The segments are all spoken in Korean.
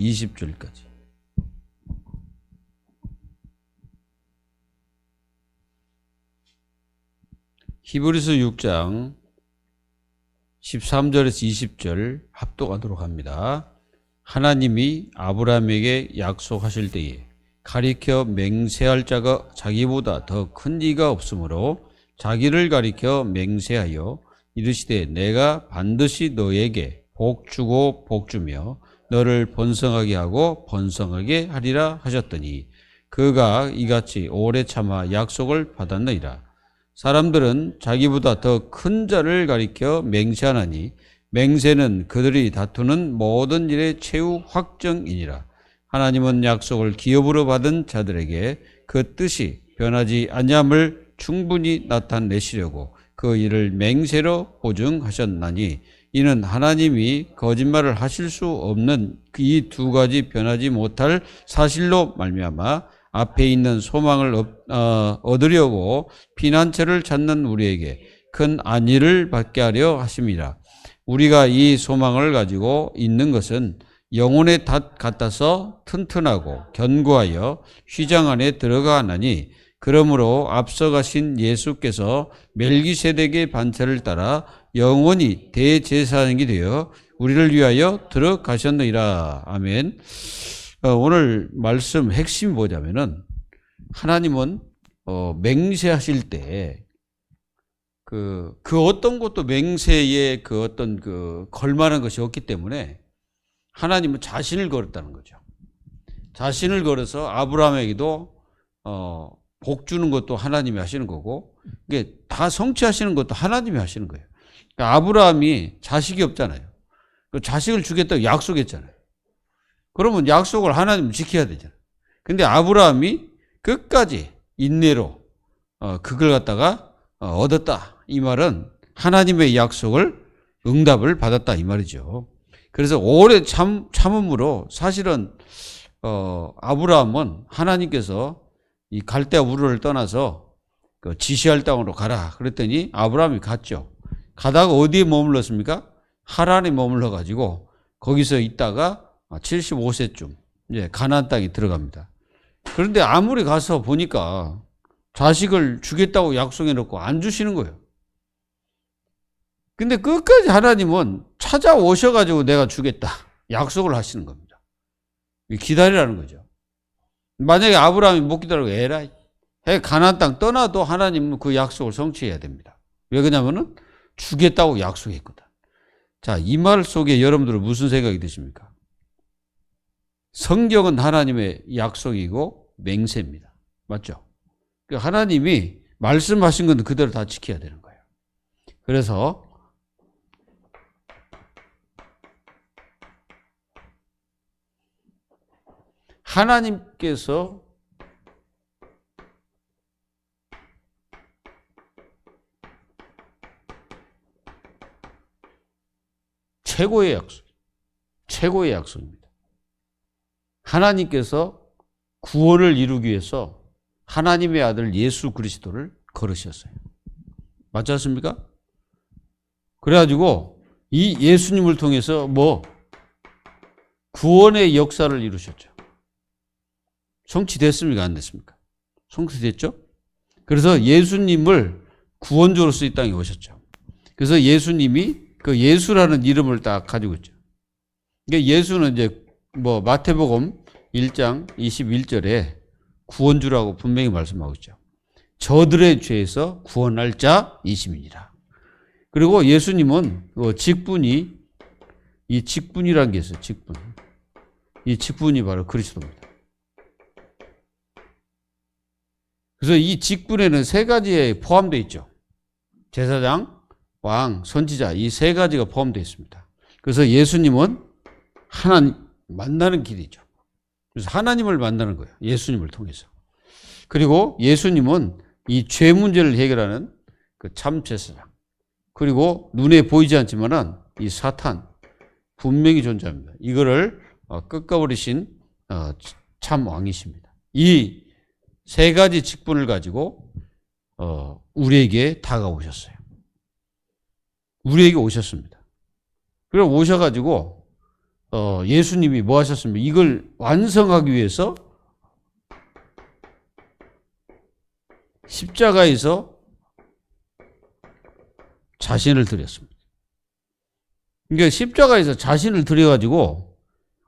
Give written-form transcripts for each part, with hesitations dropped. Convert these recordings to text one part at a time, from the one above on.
20절까지. 히브리서 6장 13절에서 20절 합독하도록 합니다. 하나님이 아브라함에게 약속하실 때에 가리켜 맹세할 자가 자기보다 더 큰 이가 없으므로 자기를 가리켜 맹세하여 이르시되 내가 반드시 너에게 복 주고 복 주며 너를 번성하게 하고 번성하게 하리라 하셨더니 그가 이같이 오래 참아 약속을 받았느니라. 사람들은 자기보다 더 큰 자를 가리켜 맹세하나니 맹세는 그들이 다투는 모든 일의 최후 확정이니라. 하나님은 약속을 기업으로 받은 자들에게 그 뜻이 변하지 아니함을 충분히 나타내시려고 그 일을 맹세로 보증하셨나니 이는 하나님이 거짓말을 하실 수 없는 이 두 가지 변하지 못할 사실로 말미암아 앞에 있는 소망을 얻으려고 피난처를 찾는 우리에게 큰 안위를 받게 하려 하심이라. 우리가 이 소망을 가지고 있는 것은 영혼의 닷 같아서 튼튼하고 견고하여 휘장 안에 들어가나니 그러므로 앞서가신 예수께서 멜기세덱의 반차를 따라 영원히 대제사장이 되어 우리를 위하여 들어가셨느니라. 아멘. 오늘 말씀 핵심이 뭐냐면은 하나님은 맹세하실 때 그 어떤 것도 맹세에 그 어떤 그 걸만한 것이 없기 때문에 하나님은 자신을 걸었다는 거죠. 자신을 걸어서 아브라함에게도 복 주는 것도 하나님이 하시는 거고 이게 다 성취하시는 것도 하나님이 하시는 거예요. 그러니까 아브라함이 자식이 없잖아요. 그 자식을 주겠다고 약속했잖아요. 그러면 약속을 하나님은 지켜야 되잖아요. 근데 아브라함이 끝까지 인내로 그걸 갖다가 얻었다. 이 말은 하나님의 약속을 응답을 받았다 이 말이죠. 그래서 오래 참음으로 사실은 아브라함은 하나님께서 이 갈대아 우르를 떠나서 그 지시할 땅으로 가라 그랬더니 아브라함이 갔죠. 가다가 어디에 머물렀습니까? 하란에 머물러 가지고 거기서 있다가 75세쯤 이제 가나안 땅에 들어갑니다. 그런데 아무리 가서 보니까 자식을 주겠다고 약속해 놓고 안 주시는 거예요. 근데 끝까지 하나님은 찾아오셔가지고 내가 주겠다 약속을 하시는 겁니다. 기다리라는 거죠. 만약에 아브라함이 못 기다리고 에라이 가나안 땅 떠나도 하나님은 그 약속을 성취해야 됩니다. 왜 그러냐면은 주겠다고 약속했거든. 자, 이 말 속에 여러분들은 무슨 생각이 드십니까? 성경은 하나님의 약속이고 맹세입니다. 맞죠? 하나님이 말씀하신 건 그대로 다 지켜야 되는 거예요. 그래서 하나님께서 최고의 약속입니다. 하나님께서 구원을 이루기 위해서 하나님의 아들 예수 그리스도를 걸으셨어요. 맞지 않습니까? 그래가지고 이 예수님을 통해서 구원의 역사를 이루셨죠. 성취됐습니까? 안 됐습니까? 성취됐죠? 그래서 예수님을 구원주로서 이 땅에 오셨죠. 그래서 예수님이 그 예수라는 이름을 딱 가지고 있죠. 그러니까 예수는 이제 마태복음 1장 21절에 구원주라고 분명히 말씀하고 있죠. 저들의 죄에서 구원할 자이심이니라. 그리고 예수님은 직분이 이 직분이라는 게 있어요. 직분. 이 직분이 바로 그리스도입니다. 그래서 이 직분에는 세 가지에 포함되어 있죠. 제사장, 왕, 선지자 이 세 가지가 포함되어 있습니다. 그래서 예수님은 하나님 만나는 길이죠. 그래서 하나님을 만나는 거예요. 예수님을 통해서. 그리고 예수님은 이 죄 문제를 해결하는 그 참 제사장. 그리고 눈에 보이지 않지만은 이 사탄 분명히 존재합니다. 이거를 꺾어버리신 참 왕이십니다. 이 세 가지 직분을 가지고 우리에게 다가오셨어요. 우리에게 오셨습니다. 그리고 오셔가지고 예수님이 뭐 하셨습니까? 이걸 완성하기 위해서 십자가에서 자신을 드렸습니다. 그러니까 십자가에서 자신을 드려가지고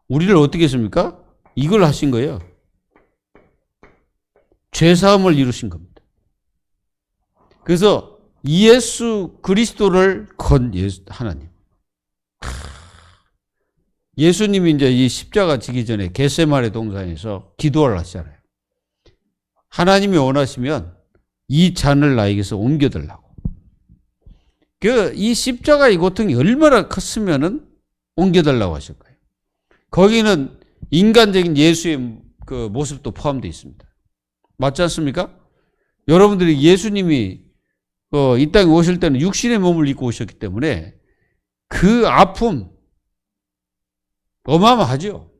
우리를 어떻게 했습니까? 이걸 하신 거예요. 죄사함을 이루신 겁니다. 그래서 예수 그리스도를 건 하나님. 예수님이 이제 이 십자가 지기 전에 겟세마네 동산에서 기도를 하시잖아요. 하나님이 원하시면 이 잔을 나에게서 옮겨달라고. 이 십자가의 고통이 얼마나 컸으면은 옮겨달라고 하실 거예요. 거기는 인간적인 예수의 그 모습도 포함되어 있습니다. 맞지 않습니까? 여러분들이 예수님이 이 땅에 오실 때는 육신의 몸을 입고 오셨기 때문에 그 아픔 어마어마하죠.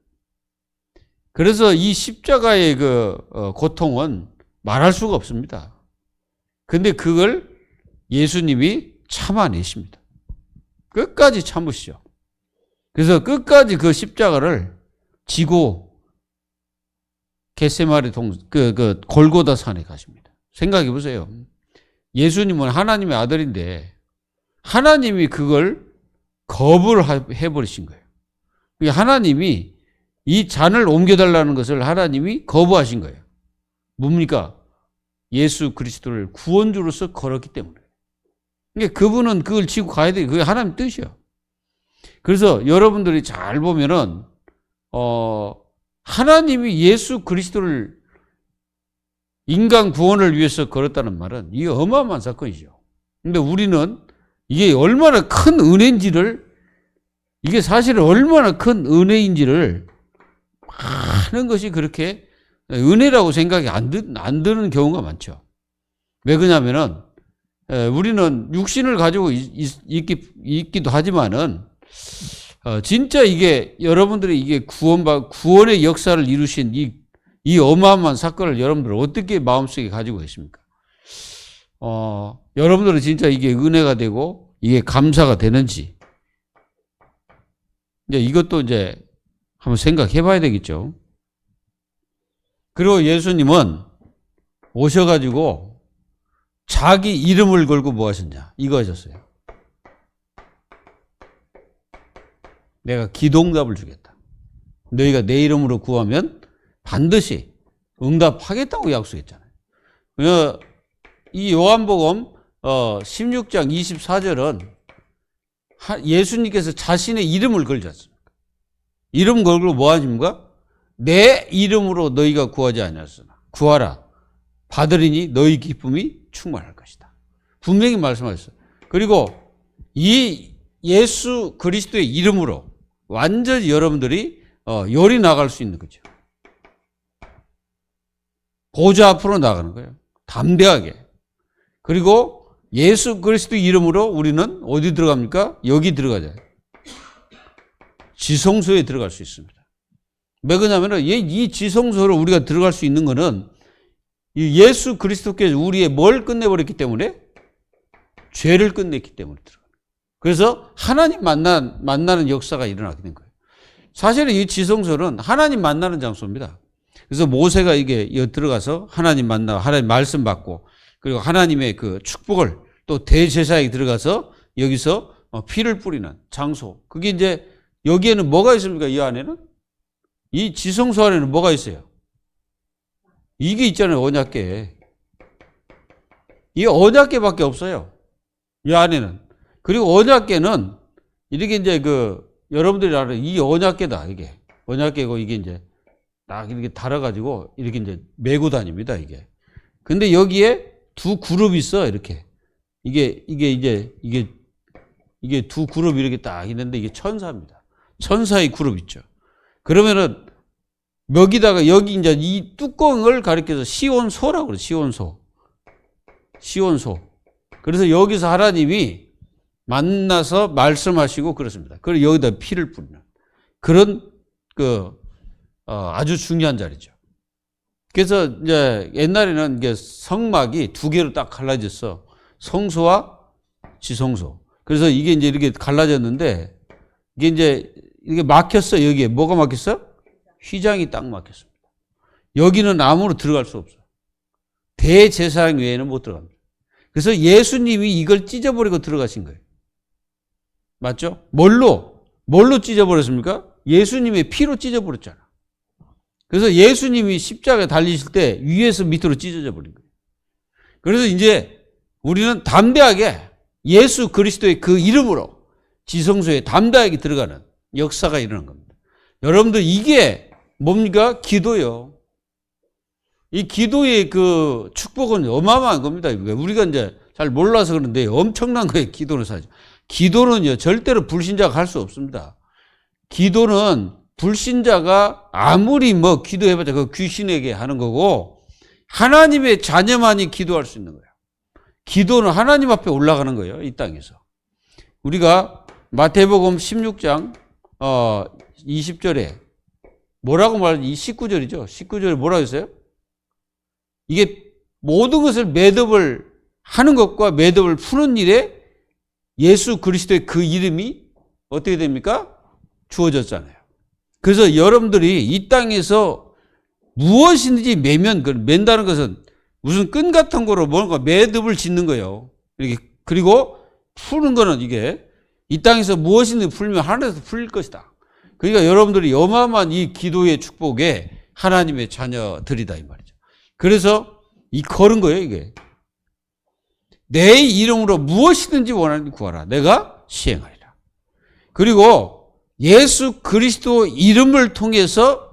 그래서 이 십자가의 그 고통은 말할 수가 없습니다. 근데 그걸 예수님이 참아내십니다. 끝까지 참으시죠. 그래서 끝까지 그 십자가를 지고 겟세마네 골고다 산에 가십니다. 생각해 보세요. 예수님은 하나님의 아들인데 하나님이 그걸 거부를 해버리신 거예요. 하나님이 이 잔을 옮겨달라는 것을 하나님이 거부하신 거예요. 뭡니까? 예수 그리스도를 구원주로서 걸었기 때문에. 그러니까 그분은 그걸 지고 가야 돼요. 그게 하나님 뜻이요. 그래서 여러분들이 잘 보면은 하나님이 예수 그리스도를 인간 구원을 위해서 걸었다는 말은 이게 어마어마한 사건이죠. 근데 우리는 이게 얼마나 큰 은혜인지를, 이게 사실은 얼마나 큰 은혜인지를 많은 것이 그렇게 은혜라고 생각이 안 드는 경우가 많죠. 왜 그러냐면은 우리는 육신을 가지고 있기도 하지만은 진짜 이게 여러분들이 이게 구원의 역사를 이루신 이 어마어마한 사건을 여러분들 어떻게 마음속에 가지고 계십니까? 여러분들은 진짜 이게 은혜가 되고 이게 감사가 되는지 이것도 이제 한번 생각해 봐야 되겠죠. 그리고 예수님은 오셔가지고 자기 이름을 걸고 뭐 하셨냐? 이거 하셨어요. 내가 기도응답을 주겠다. 너희가 내 이름으로 구하면 반드시 응답하겠다고 약속했잖아요. 이 요한복음 16장 24절은 예수님께서 자신의 이름을 걸지 않습니까? 이름 걸고 뭐 하십니까? 내 이름으로 너희가 구하지 아니하였으나 구하라 받으리니 너희 기쁨이 충만할 것이다. 분명히 말씀하셨어요. 그리고 이 예수 그리스도의 이름으로 완전히 여러분들이 열이 나갈 수 있는 거죠. 보좌 앞으로 나가는 거예요. 담대하게. 그리고 예수 그리스도 이름으로 우리는 어디 들어갑니까? 여기 들어가자. 지성소에 들어갈 수 있습니다. 왜 그러냐면 이 지성소로 우리가 들어갈 수 있는 거는 예수 그리스도께서 우리의 뭘 끝내버렸기 때문에? 죄를 끝냈기 때문에 들어가요. 그래서 하나님 만나는 역사가 일어나게 된 거예요. 사실은 이 지성소는 하나님 만나는 장소입니다. 그래서 모세가 이게 들어가서 하나님 만나고 하나님 말씀 받고 그리고 하나님의 그 축복을 또 대제사에 들어가서 여기서 피를 뿌리는 장소. 그게 이제 여기에는 뭐가 있습니까? 이 안에는? 이 지성소 안에는 뭐가 있어요? 이게 있잖아요. 언약궤. 이 언약궤밖에 없어요. 이 안에는. 그리고 언약궤는 이렇게 이제 여러분들이 아는 이 언약궤다. 이게. 언약궤고 이게 이제 딱 이렇게 달아가지고 이렇게 이제 메고 다닙니다. 이게. 근데 여기에 두 그룹이 있어. 이렇게. 이게 두 그룹이 이렇게 딱 있는데 이게 천사입니다. 천사의 그룹 있죠. 그러면은 여기다가 여기 이제 이 뚜껑을 가리켜서 시온소라고 그래요. 시온소. 그래서 여기서 하나님이 만나서 말씀하시고 그렇습니다. 그리고 여기다 피를 뿌리는 그런 아주 중요한 자리죠. 그래서 이제 옛날에는 이게 성막이 두 개로 딱 갈라졌어. 성소와 지성소. 그래서 이게 이제 이렇게 갈라졌는데 이게 이제 이게 막혔어. 여기에 뭐가 막혔어? 휘장이 딱 막혔습니다. 여기는 아무로 들어갈 수 없어. 대제사장 외에는 못 들어갑니다. 그래서 예수님이 이걸 찢어버리고 들어가신 거예요. 맞죠? 뭘로 찢어버렸습니까? 예수님의 피로 찢어버렸잖아. 그래서 예수님이 십자가에 달리실 때 위에서 밑으로 찢어져 버린 거예요. 그래서 이제 우리는 담대하게 예수 그리스도의 그 이름으로 지성소에 담대하게 들어가는 역사가 일어난 겁니다. 여러분들 이게 뭡니까? 기도요. 이 기도의 그 축복은 어마어마한 겁니다. 우리가 이제 잘 몰라서 그런데 엄청난 거예요. 기도는 사실. 기도는요, 절대로 불신자가 할 수 없습니다. 기도는 불신자가 아무리 뭐 기도해봤자 그 귀신에게 하는 거고, 하나님의 자녀만이 기도할 수 있는 거예요. 기도는 하나님 앞에 올라가는 거예요. 이 땅에서. 우리가 마태복음 16장 20절에 뭐라고 말하지? 19절이죠. 19절에 뭐라고 했어요? 이게 모든 것을 매듭을 하는 것과 매듭을 푸는 일에 예수 그리스도의 그 이름이 어떻게 됩니까? 주어졌잖아요. 그래서 여러분들이 이 땅에서 무엇이든지 맨다는 것은 무슨 끈 같은 거로 뭔가 매듭을 짓는 거예요. 이렇게. 그리고 푸는 거는 이게 이 땅에서 무엇이든지 풀면 하늘에서 풀릴 것이다. 그러니까 여러분들이 어마어마한 이 기도의 축복에 하나님의 자녀들이다 이 말이죠. 그래서 이 걸은 거예요, 이게. 내 이름으로 무엇이든지 원하는 구하라. 내가 시행하리라. 그리고 예수 그리스도 이름을 통해서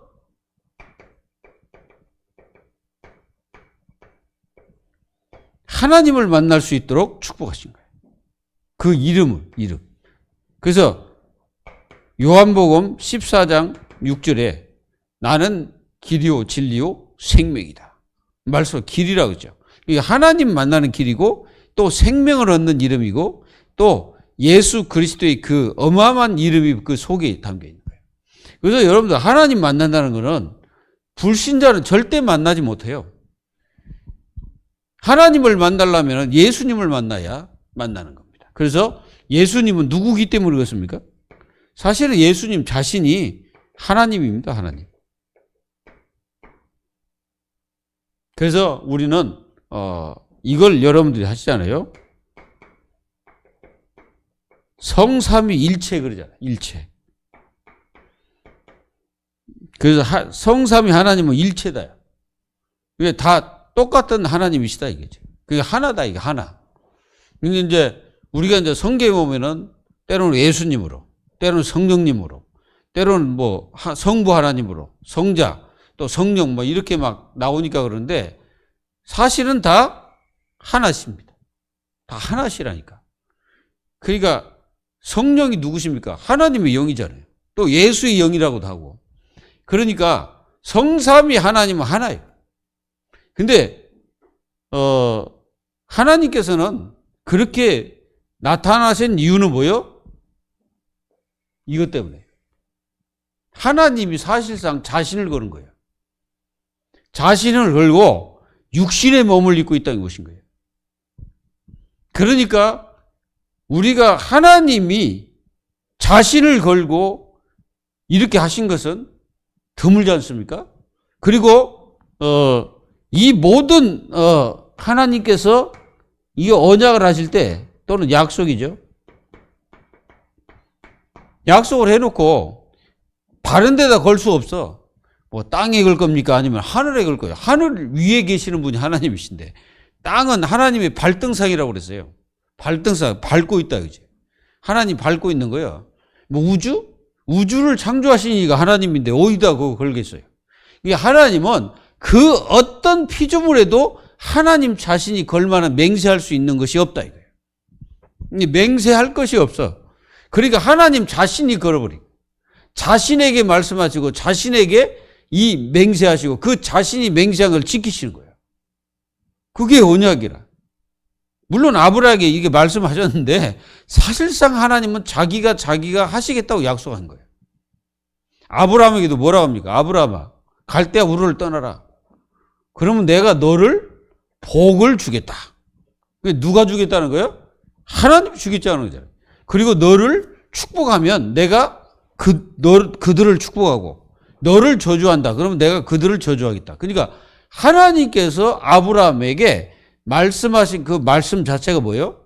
하나님을 만날 수 있도록 축복하신 거예요. 그 이름. 그래서 요한복음 14장 6절에 나는 길이요 진리요 생명이다. 말씀 길이라고 그러죠. 이게 하나님 만나는 길이고 또 생명을 얻는 이름이고 또 예수 그리스도의 그 어마어마한 이름이 그 속에 담겨 있는 거예요. 그래서 여러분들 하나님 만난다는 것은 불신자는 절대 만나지 못해요. 하나님을 만나려면 예수님을 만나야 만나는 겁니다. 그래서 예수님은 누구기 때문에 그렇습니까? 사실은 예수님 자신이 하나님입니다. 하나님. 그래서 우리는 이걸 여러분들이 하시잖아요. 성삼위 일체 그러잖아요. 일체. 그래서 성삼위 하나님은 일체다. 이게 다 똑같은 하나님이시다 이거죠. 그게 하나다 이게 하나. 근데 이제 우리가 이제 성경에 보면은 때로는 예수님으로, 때로는 성령님으로, 때로는 뭐 성부 하나님으로, 성자 또 성령 뭐 이렇게 막 나오니까 그런데 사실은 다 하나십니다. 다 하나시라니까. 그러니까 성령이 누구십니까? 하나님의 영이잖아요. 또 예수의 영이라고도 하고. 그러니까 성삼위 하나님은 하나예요. 근데 하나님께서는 그렇게 나타나신 이유는 뭐예요? 이것 때문에. 하나님이 사실상 자신을 거는 거예요. 자신을 걸고 육신의 몸을 입고 이 땅에 오신 거예요. 그러니까 우리가 하나님이 자신을 걸고 이렇게 하신 것은 드물지 않습니까? 그리고 이 모든 하나님께서 이 언약을 하실 때 또는 약속이죠. 약속을 해놓고 다른 데다 걸 수 없어. 뭐 땅에 걸 겁니까? 아니면 하늘에 걸 거예요. 하늘 위에 계시는 분이 하나님이신데 땅은 하나님의 발등상이라고 그랬어요. 발등상, 밟고 있다 그지? 하나님 밟고 있는 거예요. 뭐 우주? 우주를 창조하신 이가 하나님인데 어디다 그거 걸겠어요? 이게 하나님은 그 어떤 피조물에도 하나님 자신이 걸만한 맹세할 수 있는 것이 없다 이거예요. 맹세할 것이 없어. 그러니까 하나님 자신이 걸어버리고 자신에게 말씀하시고 자신에게 이 맹세하시고 그 자신이 맹세한 걸 지키시는 거예요. 그게 언약이라. 물론 아브라함에게 이게 말씀하셨는데 사실상 하나님은 자기가 하시겠다고 약속한 거예요. 아브라함에게도 뭐라고 합니까? 아브라함아 갈대아 우르를 떠나라. 그러면 내가 너를 복을 주겠다. 누가 주겠다는 거예요? 하나님이 주겠다는 거잖아요. 그리고 너를 축복하면 내가 그들을 축복하고 너를 저주한다. 그러면 내가 그들을 저주하겠다. 그러니까 하나님께서 아브라함에게 말씀하신 그 말씀 자체가 뭐예요?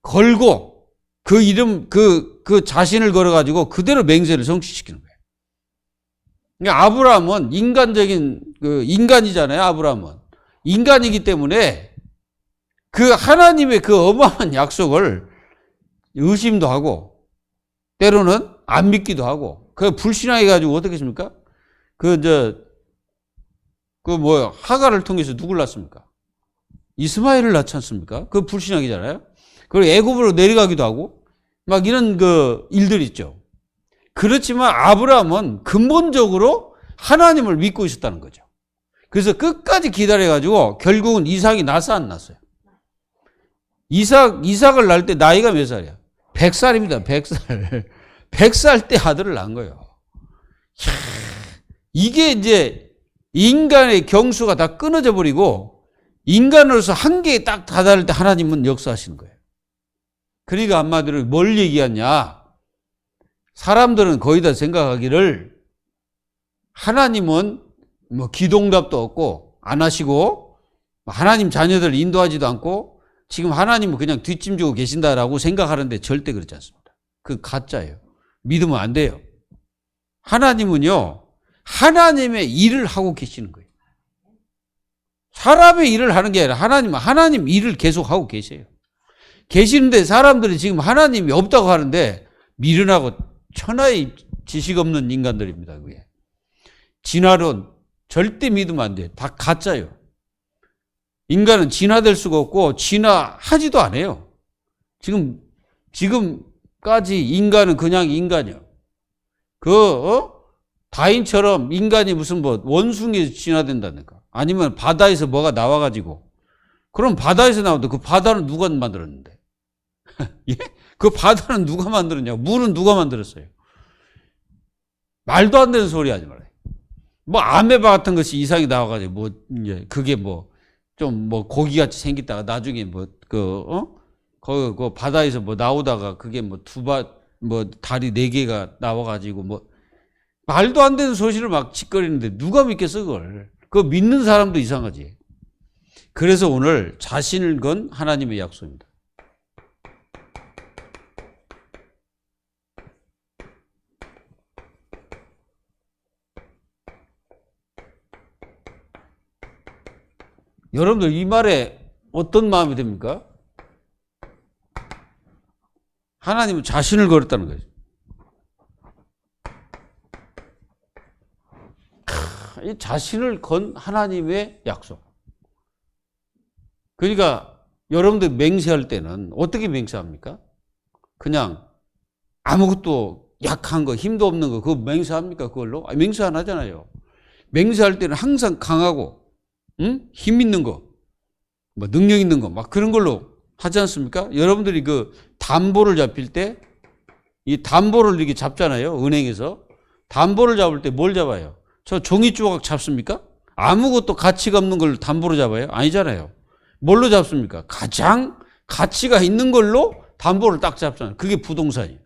걸고 그 이름 그 자신을 걸어가지고 그대로 맹세를 성취시키는 거예요. 그러니까 아브라함은 인간적인 그 인간이잖아요. 아브라함은 인간이기 때문에 그 하나님의 그 어마어마한 약속을 의심도 하고 때로는 안 믿기도 하고 그 불신앙해 가지고 어떻게 했습니까? 하갈을 통해서 누굴 낳습니까? 이스마엘을 낳지 않습니까? 그 불신앙이잖아요. 그리고 애굽으로 내려가기도 하고 막 이런 그 일들이 있죠. 그렇지만 아브라함은 근본적으로 하나님을 믿고 있었다는 거죠. 그래서 끝까지 기다려가지고 결국은 이삭이 났어 안 났어요? 이삭을 낳을 때 나이가 몇 살이야? 100살입니다. 100살. 100살 때 아들을 낳은 거예요. 이게 이제 인간의 경수가 다 끊어져 버리고 인간으로서 한계에 딱 다다를 때 하나님은 역사하시는 거예요. 그러니까 한마디로 뭘 얘기하냐? 사람들은 거의 다 생각하기를 하나님은 뭐 기도응답도 없고 안 하시고 하나님 자녀들 인도하지도 않고 지금 하나님은 그냥 뒷짐 지고 계신다라고 생각하는데 절대 그렇지 않습니다. 그 가짜예요. 믿으면 안 돼요. 하나님은요, 하나님의 일을 하고 계시는 거예요. 사람의 일을 하는 게 아니라 하나님은 하나님 일을 계속 하고 계세요. 계시는데 사람들이 지금 하나님이 없다고 하는데 미련하고 천하의 지식 없는 인간들입니다. 그게. 진화론 절대 믿으면 안 돼요. 다 가짜예요. 인간은 진화될 수가 없고 진화하지도 않아요. 지금까지 인간은 그냥 인간이요. 다인처럼 인간이 무슨 뭐 원숭이에서 진화된다니까. 아니면 바다에서 뭐가 나와가지고. 그럼 바다에서 나오는데 그 바다는 누가 만들었는데? 예? 그 바다는 누가 만들었냐고. 물은 누가 만들었어요? 말도 안 되는 소리 하지 말아요. 뭐 아메바 같은 것이 이상이 나와가지고 뭐 이제 그게 뭐 좀 뭐 고기같이 생겼다가 나중에 그 바다에서 뭐 나오다가 그게 뭐 다리 4개가 나와가지고 뭐 말도 안 되는 소리를 막 짓거리는데 누가 믿겠어 그걸. 그거 믿는 사람도 이상하지. 그래서 오늘 자신을 건 하나님의 약속입니다. 여러분들 이 말에 어떤 마음이 듭니까? 하나님은 자신을 걸었다는 거죠. 이 자신을 건 하나님의 약속. 그러니까 여러분들 맹세할 때는 어떻게 맹세합니까? 그냥 아무것도 약한 거, 힘도 없는 거 그거 맹세합니까? 그걸로? 맹세 안 하잖아요. 맹세할 때는 항상 강하고 힘 있는 거, 뭐 능력 있는 거, 막 그런 걸로 하지 않습니까? 여러분들이 그 담보를 잡힐 때, 이 담보를 이렇게 잡잖아요. 은행에서. 담보를 잡을 때 뭘 잡아요? 저 종이 조각 잡습니까? 아무것도 가치가 없는 걸 담보로 잡아요? 아니잖아요. 뭘로 잡습니까? 가장 가치가 있는 걸로 담보를 딱 잡잖아요. 그게 부동산이에요.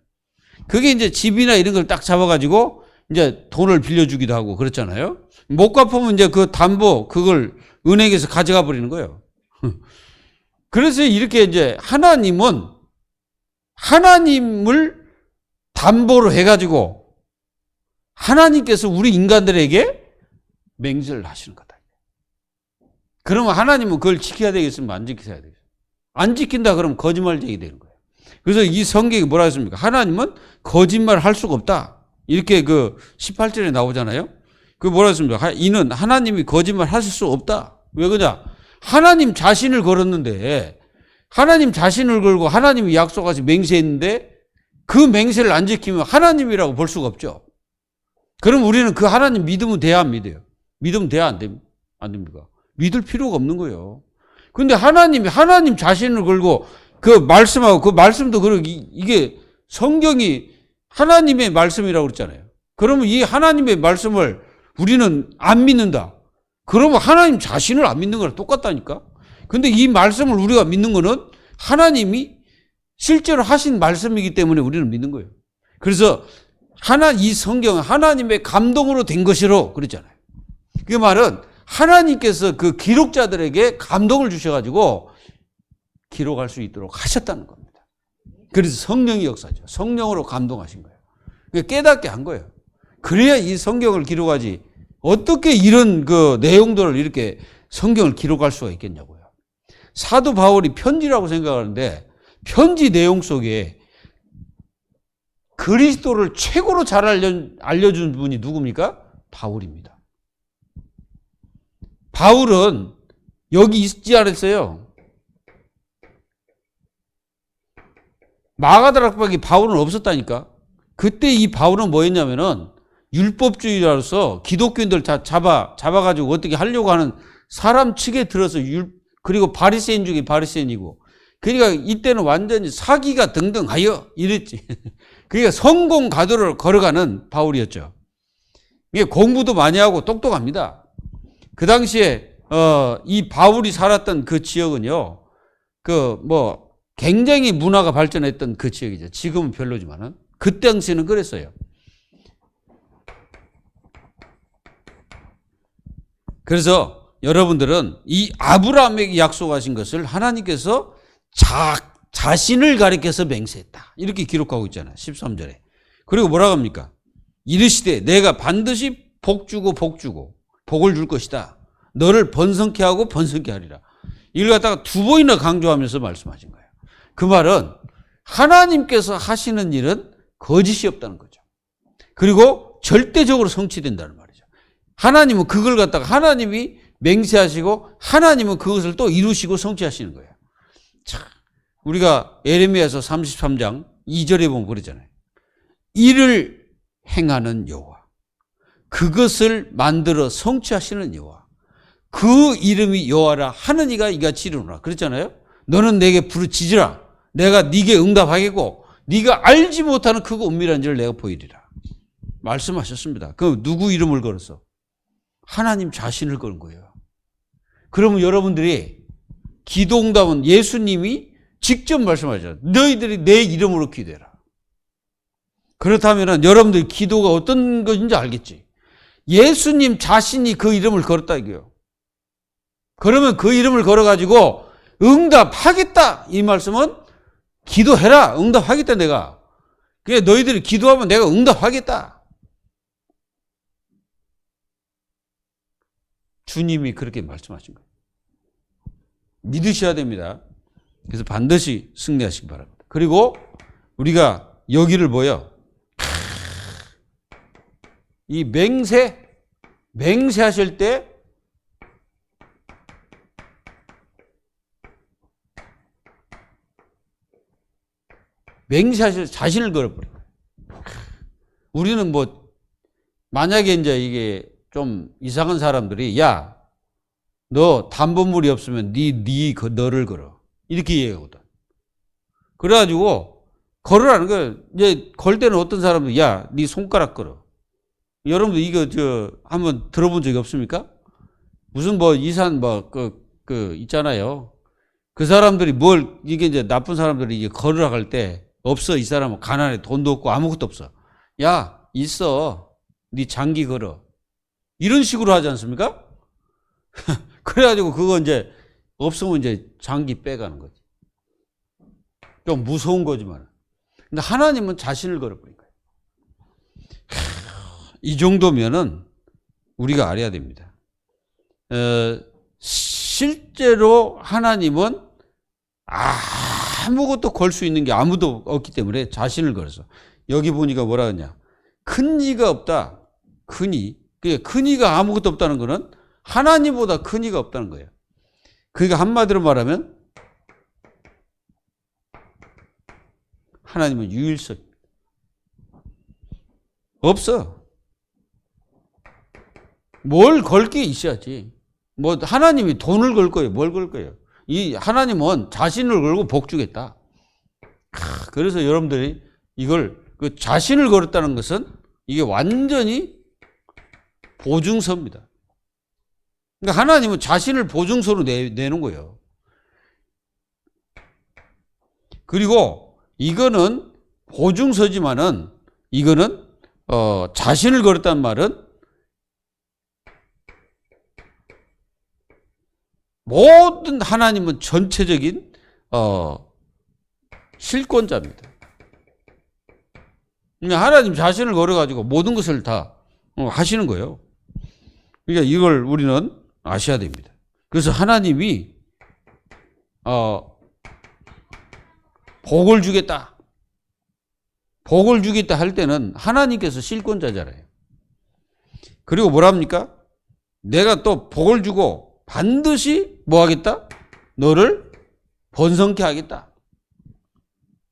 그게 이제 집이나 이런 걸 딱 잡아가지고 이제 돈을 빌려주기도 하고 그렇잖아요. 못 갚으면 이제 그 담보, 그걸 은행에서 가져가 버리는 거예요. 그래서 이렇게 이제 하나님은 하나님을 담보로 해가지고 하나님께서 우리 인간들에게 맹세를 하시는 거다. 그러면 하나님은 그걸 지켜야 되겠으면 안 지켜야 되겠어요. 안 지킨다 그러면 거짓말쟁이 되는 거예요. 그래서 이 성경이 뭐라 했습니까? 하나님은 거짓말 할 수가 없다. 이렇게 그 18절에 나오잖아요. 그 뭐라 했습니까? 이는 하나님이 거짓말 하실 수 없다. 왜 그러냐? 하나님 자신을 걸었는데 하나님 자신을 걸고 하나님이 약속하시 맹세했는데 그 맹세를 안 지키면 하나님이라고 볼 수가 없죠. 그럼 우리는 그 하나님 믿으면 돼야 안 믿어요? 믿으면 돼야 안 됩니까? 믿을 필요가 없는 거예요. 근데 하나님이 하나님 자신을 걸고 그 말씀하고 그 말씀도 이게 성경이 하나님의 말씀이라고 그랬잖아요. 그러면 이 하나님의 말씀을 우리는 안 믿는다. 그러면 하나님 자신을 안 믿는 거랑 똑같다니까. 근데 이 말씀을 우리가 믿는 거는 하나님이 실제로 하신 말씀이기 때문에 우리는 믿는 거예요. 그래서 이 성경은 하나님의 감동으로 된 것이로 그랬잖아요. 그 말은 하나님께서 그 기록자들에게 감동을 주셔가지고 기록할 수 있도록 하셨다는 겁니다. 그래서 성령이 역사죠. 성령으로 감동하신 거예요. 깨닫게 한 거예요. 그래야 이 성경을 기록하지 어떻게 이런 그 내용들을 이렇게 성경을 기록할 수가 있겠냐고요. 사도 바울이 편지라고 생각하는데 편지 내용 속에 그리스도를 최고로 잘 알려준 분이 누굽니까? 바울입니다. 바울은 여기 있지 않았어요. 마가다락방에 바울은 없었다니까. 그때 이 바울은 뭐였냐면은 율법주의자로서 기독교인들 다 잡아가지고 어떻게 하려고 하는 사람 측에 들어서 그리고 바리새인 중에 바리새인이고, 그러니까 이때는 완전히 사기가 등등하여 이랬지. 그러니까 성공 가도를 걸어가는 바울이었죠. 이게 공부도 많이 하고 똑똑합니다. 그 당시에 이 바울이 살았던 그 지역은요, 굉장히 문화가 발전했던 그 지역이죠. 지금은 별로지만은 그 당시에는 그랬어요. 그래서 여러분들은 이 아브라함에게 약속하신 것을 하나님께서 자신을 가리켜서 맹세했다. 이렇게 기록하고 있잖아요. 13절에. 그리고 뭐라고 합니까? 이르시되 내가 반드시 복주고 복을 줄 것이다. 너를 번성케 하고 번성케 하리라. 이걸 갖다가 두 번이나 강조하면서 말씀하신 거예요. 그 말은 하나님께서 하시는 일은 거짓이 없다는 거죠. 그리고 절대적으로 성취된다는 말이죠. 하나님은 그걸 갖다가 하나님이 맹세하시고 하나님은 그것을 또 이루시고 성취하시는 거예요. 자, 우리가 에레미야서 33장 2절에 보면 그러잖아요. 이를 행하는 여호와, 그것을 만들어 성취하시는 여호와, 그 이름이 여호와라 하는 이가 이같이 이르노라 그랬잖아요. 너는 내게 부르짖으라. 내가 네게 응답하겠고 네가 알지 못하는 크고 은밀한 일을 내가 보이리라 말씀하셨습니다. 그럼 누구 이름을 걸었어? 하나님 자신을 걸은 거예요. 그러면 여러분들이 기도 응답은 예수님이 직접 말씀하셨죠. 너희들이 내 이름으로 기도해라. 그렇다면 여러분들 기도가 어떤 것인지 알겠지. 예수님 자신이 그 이름을 걸었다 이거예요. 그러면 그 이름을 걸어가지고 응답하겠다 이 말씀은 기도해라. 응답하겠다 내가. 그래 너희들이 기도하면 내가 응답하겠다. 주님이 그렇게 말씀하신 거예요. 믿으셔야 됩니다. 그래서 반드시 승리하시기 바랍니다. 그리고 우리가 여기를 보여. 이 맹세하실 때 맹세하실 자신을 걸어버려요. 우리는 만약에 이제 이게 좀 이상한 사람들이 야, 너 담보물이 없으면 너를 걸어. 이렇게 얘기하거든. 그래가지고 걸으라는 거예요. 이제 걸 때는 어떤 사람들 야, 네 손가락 걸어. 여러분들 이거 한번 들어본 적이 없습니까? 무슨 이산 있잖아요. 그 사람들이 이게 이제 나쁜 사람들이 이게 걸으라 할 때 없어. 이 사람은 가난해. 돈도 없고 아무것도 없어. 야, 있어. 네 장기 걸어. 이런 식으로 하지 않습니까? 그래가지고 그거 이제 없으면 이제 장기 빼가는 거지. 좀 무서운 거지만. 근데 하나님은 자신을 걸어버린 거예요. 이 정도면은 우리가 알아야 됩니다. 실제로 하나님은 아무것도 걸 수 있는 게 아무도 없기 때문에 자신을 걸어서. 여기 보니까 뭐라 하냐. 큰 이가 없다. 큰 이가 아무것도 없다는 거는 하나님보다 큰 이가 없다는 거예요. 그러니까 한마디로 말하면 하나님은 유일성. 없어. 뭘 걸 게 있어야지. 하나님이 돈을 걸 거예요. 뭘 걸 거예요. 이 하나님은 자신을 걸고 복 주겠다. 그래서 여러분들이 이걸 자신을 걸었다는 것은 이게 완전히 보증서입니다. 그러니까 하나님은 자신을 보증서로 내는 거예요. 그리고 이거는 보증서지만은 이거는 자신을 걸었단 말은 모든 하나님은 전체적인 실권자입니다. 하나님 자신을 걸어가지고 모든 것을 다 하시는 거예요. 그러니까 이걸 우리는 아셔야 됩니다. 그래서 하나님이 복을 주겠다. 복을 주겠다 할 때는 하나님께서 실권자잖아요. 그리고 뭐랍니까? 내가 또 복을 주고 반드시 뭐 하겠다? 너를 번성케 하겠다.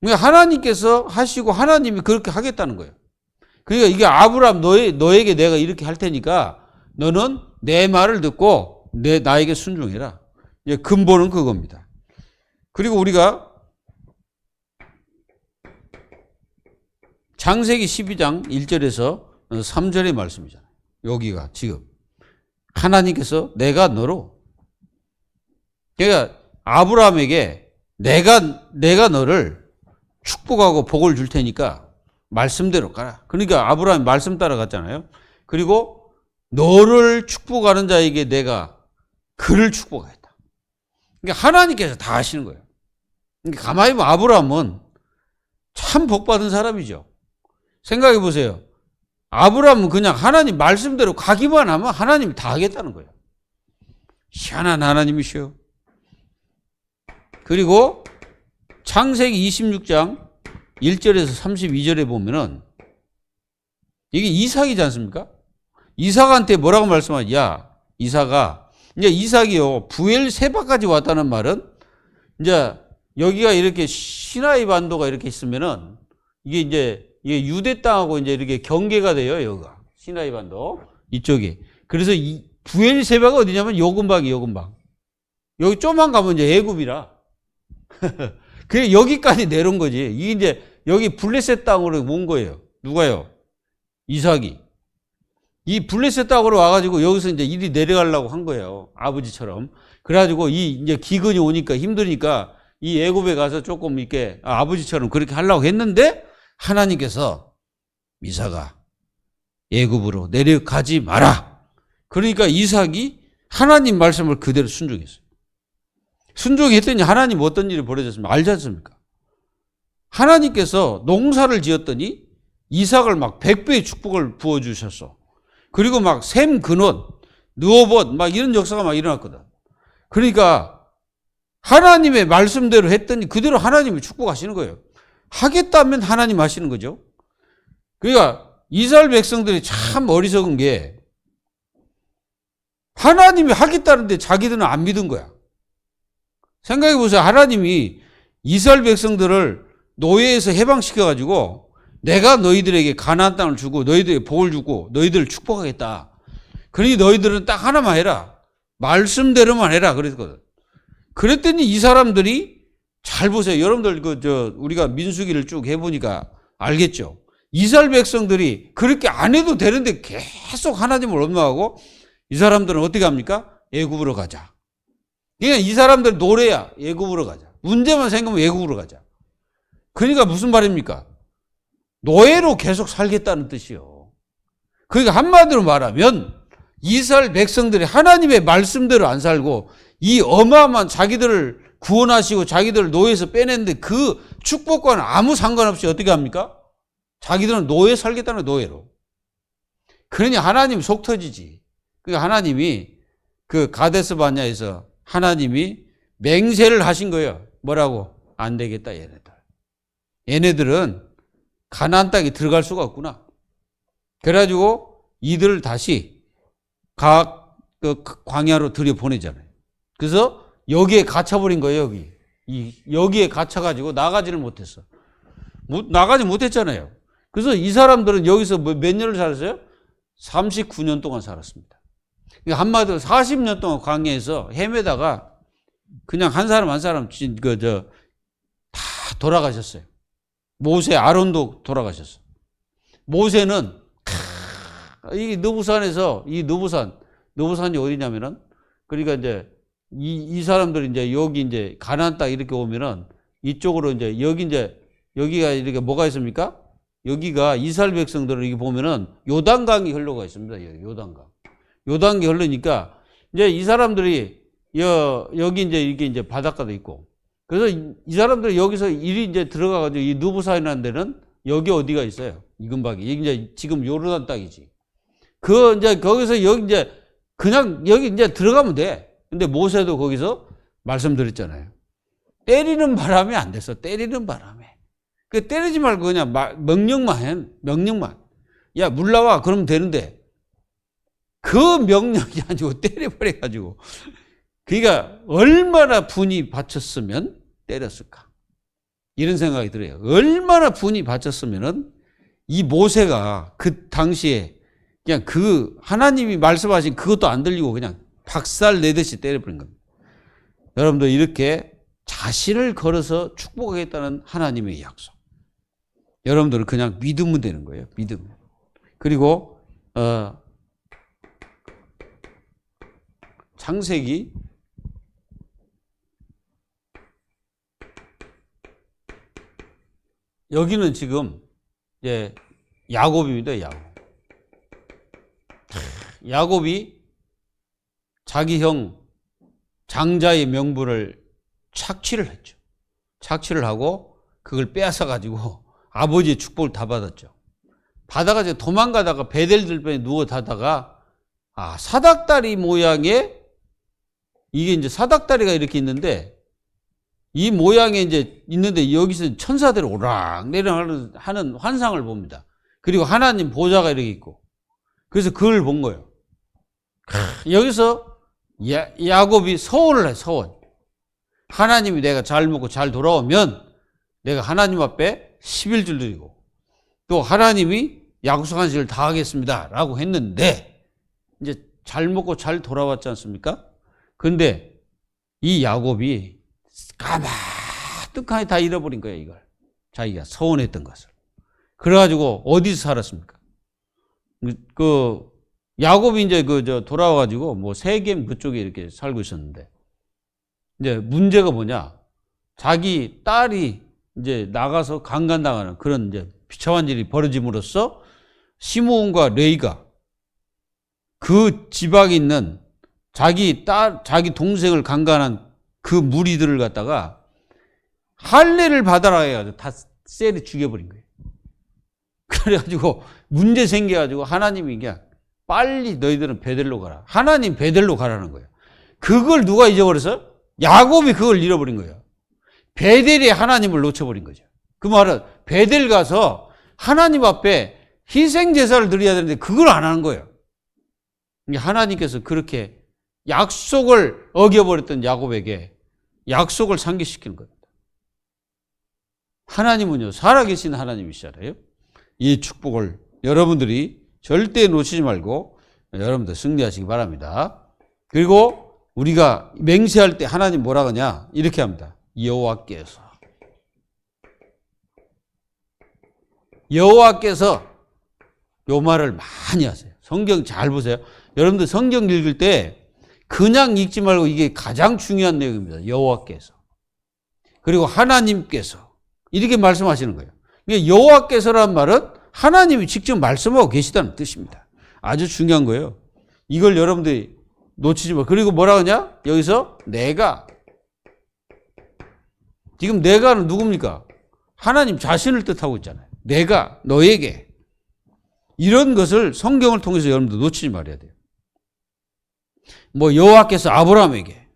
그러니까 하나님께서 하시고 하나님이 그렇게 하겠다는 거예요. 그러니까 이게 아브라함 너에게 내가 이렇게 할 테니까 너는 내 말을 듣고 나에게 순종해라. 근본은 그겁니다. 그리고 우리가 창세기 12장 1절에서 3절의 말씀이잖아요. 여기가 지금 하나님께서 내가 너로, 그러니까 아브라함에게 내가 너를 축복하고 복을 줄 테니까 말씀대로 가라. 그러니까 아브라함이 말씀 따라갔잖아요. 그리고 너를 축복하는 자에게 내가 그를 축복하겠다. 그러니까 하나님께서 다 하시는 거예요. 그러니까 가만히 보면 아브라함은 참 복받은 사람이죠. 생각해 보세요. 아브라함은 그냥 하나님 말씀대로 가기만 하면 하나님이 다 하겠다는 거예요. 희한한 하나님이시요. 그리고 창세기 26장 1절에서 32절에 보면은 이게 이삭이지 않습니까? 이삭한테 뭐라고 말씀하지? 야, 이삭아. 이제 이삭이요, 부엘세바까지 왔다는 말은 이제 여기가 이렇게 시나이 반도가 이렇게 있으면은 이게 유대 땅하고 이제 이렇게 경계가 돼요, 여기가. 시나이 반도. 이쪽이. 그래서 이 부엘세바가 어디냐면 요 근방. 여기 좀만 가면 이제 애굽이라. 그래, 여기까지 내려온 거지. 이게 이제 여기 블레셋 땅으로 온 거예요. 누가요? 이삭이. 이 블레셋 땅으로 와가지고 여기서 이제 이리 내려가려고 한 거예요. 아버지처럼. 그래가지고 이제 기근이 오니까 힘드니까 이 애굽에 가서 조금 이렇게 아버지처럼 그렇게 하려고 했는데 하나님께서 이삭아, 애굽으로 내려가지 마라. 그러니까 이삭이 하나님 말씀을 그대로 순종했어요. 순종했더니 하나님 어떤 일이 벌어졌습니까? 알지 않습니까? 하나님께서 농사를 지었더니 이삭을 막 100배의 축복을 부어주셨어. 그리고 막 샘 근원, 느어봇 막 이런 역사가 막 일어났거든. 그러니까 하나님의 말씀대로 했더니 그대로 하나님이 축복하시는 거예요. 하겠다면 하나님 하시는 거죠. 그러니까 이스라엘 백성들이 참 어리석은 게 하나님이 하겠다는데 자기들은 안 믿은 거야. 생각해 보세요. 하나님이 이스라엘 백성들을 노예에서 해방시켜가지고 내가 너희들에게 가나안 땅을 주고 너희들에게 복을 주고 너희들을 축복하겠다. 그러니 너희들은 딱 하나만 해라. 말씀대로만 해라. 그랬거든. 그랬더니 이 사람들이 잘 보세요. 여러분들 우리가 민수기를 쭉 해보니까 알겠죠. 이스라엘 백성들이 그렇게 안 해도 되는데 계속 하나님을 원망하고 이 사람들은 어떻게 합니까? 애굽으로 가자. 그러니까 이 사람들 노래야. 애굽으로 가자. 문제만 생기면 애굽으로 가자. 그러니까 무슨 말입니까? 노예로 계속 살겠다는 뜻이요. 그러니까 한마디로 말하면 이스라엘 백성들이 하나님의 말씀대로 안 살고 이 어마어마한 자기들을 구원하시고 자기들을 노예에서 빼냈는데 그 축복과는 아무 상관없이 어떻게 합니까? 자기들은 노예 살겠다는 노예로. 그러니 하나님 속 터지지. 그러니까 하나님이 그 가데스 바냐에서 하나님이 맹세를 하신 거예요. 뭐라고? 안 되겠다 얘네들. 얘네들은 가나안 땅에 들어갈 수가 없구나. 그래가지고 이들을 다시 각 광야로 들여보내잖아요. 그래서 여기에 갇혀버린 거예요. 여기에 갇혀가지고 나가지를 못했어. 나가지 못했잖아요. 그래서 이 사람들은 여기서 몇 년을 살았어요? 39년 동안 살았습니다. 한마디로 40년 동안 광야에서 헤매다가 그냥 한 사람 한 사람 다 돌아가셨어요. 모세, 아론도 돌아가셨어. 모세는 이 느부산에서 느부산이 어디냐면은 그러니까 이제 이 사람들이 이제 여기 이제 가나안 땅 이렇게 오면은 이쪽으로 이제 여기가 이렇게 뭐가 있습니까? 여기가 이스라엘 백성들을 이렇게 보면은 요단강이 흘러가 있습니다. 요단강. 요단강이 흐르니까 이제 이 사람들이 여기 이제 이게 이제 바닷가도 있고, 그래서 이 사람들이 여기서 이리 이제 들어가가지고 이 누브사이라는 데는 여기 어디가 있어요? 이 근방에. 이게 이제 지금 요르단 땅이지. 그 이제 거기서 여기 이제 그냥 여기 이제 들어가면 돼. 근데 모세도 거기서 말씀드렸잖아요. 때리는 바람에 안 됐어. 때리는 바람에. 그 때리지 말고 그냥 명령만 해. 명령만. 야, 물 나와. 그러면 되는데. 그 명령이 아니고 때려버려가지고. 그러니까 얼마나 분이 받쳤으면 때렸을까. 이런 생각이 들어요. 얼마나 분이 받쳤으면은 이 모세가 그 당시에 그냥 그 하나님이 말씀하신 그것도 안 들리고 그냥 박살 내듯이 때려버린 겁니다. 여러분들 이렇게 자신을 걸어서 축복하겠다는 하나님의 약속. 여러분들은 그냥 믿으면 되는 거예요. 믿으면. 그리고 창세기 여기는 지금 이제 야곱입니다. 야곱이 자기 형 장자의 명분을 착취를 했죠. 착취를 하고 그걸 빼앗아 가지고 아버지의 축복을 다 받았죠. 받아가지고 도망가다가 베델 들판에 누워 자다가 사닥다리 모양의 이게 이제 사닥다리가 이렇게 있는데 이 모양에 이제 있는데 여기서 천사들이 오락 내리락 하는 환상을 봅니다. 그리고 하나님 보좌가 이렇게 있고 그래서 그걸 본 거예요. 여기서 야곱이 서원을 해. 서원. 하나님이 내가 잘 먹고 잘 돌아오면 내가 하나님 앞에 11줄 드리고 또 하나님이 약속한 일을 다 하겠습니다 라고 했는데 이제 잘 먹고 잘 돌아왔지 않습니까? 근데 이 야곱이 까마득하게 다 잃어버린 거예요. 이걸 자기가 서원했던 것을. 그래가지고 어디서 살았습니까? 그 야곱이 이제 돌아와가지고 뭐 세겜 그쪽에 이렇게 살고 있었는데 이제 문제가 뭐냐? 자기 딸이 이제 나가서 강간당하는 그런 이제 비참한 일이 벌어짐으로써 시므온과 레이가 그 지방에 있는 자기 동생을 강간한 그 무리들을 갖다가 할례를 받아라 해가지고 다 쎄리 죽여버린 거예요. 그래가지고 문제 생겨가지고 하나님이 그냥 빨리 너희들은 베델로 가라. 하나님 베델로 가라는 거예요. 그걸 누가 잊어버렸어요? 야곱이 그걸 잃어버린 거예요. 베델에 하나님을 놓쳐버린 거죠. 그 말은 베델 가서 하나님 앞에 희생제사를 드려야 되는데 그걸 안 하는 거예요. 하나님께서 그렇게 약속을 어겨버렸던 야곱에게 약속을 상기시키는 겁니다. 하나님은요, 살아계신 하나님이시잖아요. 이 축복을 여러분들이 절대 놓치지 말고 여러분들 승리하시기 바랍니다. 그리고 우리가 맹세할 때 하나님 뭐라 하냐? 이렇게 합니다. 여호와께서 요 말을 많이 하세요. 성경 잘 보세요. 여러분들 성경 읽을 때 그냥 읽지 말고 이게 가장 중요한 내용입니다. 여호와께서. 그리고 하나님께서 이렇게 말씀하시는 거예요. 여호와께서란 말은 하나님이 직접 말씀하고 계시다는 뜻입니다. 아주 중요한 거예요. 이걸 여러분들이 놓치지 마. 그리고 뭐라 하냐? 여기서 내가. 지금 내가는 누굽니까? 하나님 자신을 뜻하고 있잖아요. 내가 너에게. 이런 것을 성경을 통해서 여러분들 놓치지 말아야 돼요. 뭐 여호와께서 아브라함에게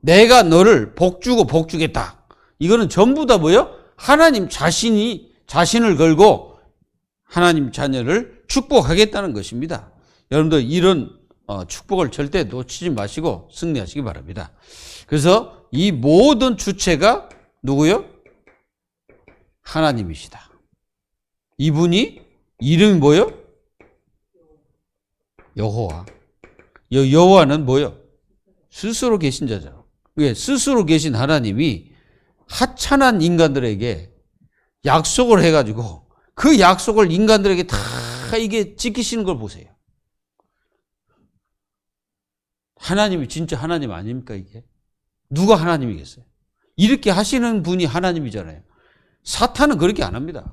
내가 너를 복주고 복주겠다. 이거는 전부 다 뭐예요? 하나님 자신이 자신을 걸고 하나님 자녀를 축복하겠다는 것입니다. 여러분들 이런 축복을 절대 놓치지 마시고 승리하시기 바랍니다. 그래서 이 모든 주체가 누구요? 하나님이시다. 이분이 이름이 뭐요? 여호와. 여호와는 뭐요? 스스로 계신 자죠. 왜? 스스로 계신 하나님이 하찮은 인간들에게 약속을 해가지고 그 약속을 인간들에게 다 이게 지키시는 걸 보세요. 하나님이 진짜 하나님 아닙니까 이게? 누가 하나님이겠어요? 이렇게 하시는 분이 하나님이잖아요. 사탄은 그렇게 안 합니다.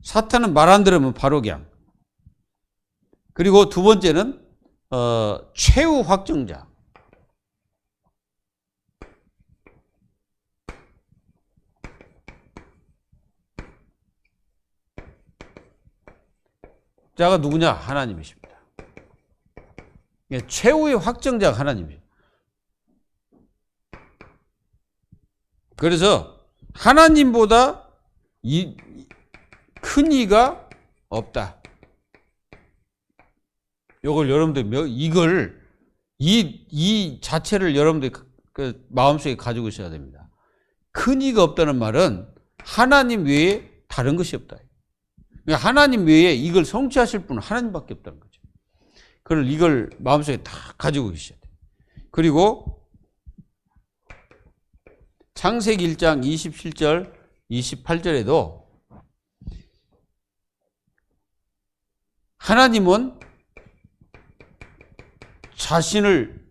사탄은 말 안 들으면 바로 그냥. 그리고 두 번째는 최후 확정자. 자가 누구냐? 하나님이십니다. 최후의 확정자가 하나님이에요. 그래서 하나님보다 큰 이가 없다. 요걸 여러분들 이 자체를 여러분들 그 마음속에 가지고 있어야 됩니다. 큰 이가 없다는 말은 하나님 외에 다른 것이 없다. 하나님 외에 이걸 성취하실 분은 하나님밖에 없다는 거죠. 그걸 이걸 마음속에 다 가지고 계셔야 돼요. 그리고 창세기 1장 27절, 28절에도 하나님은 자신을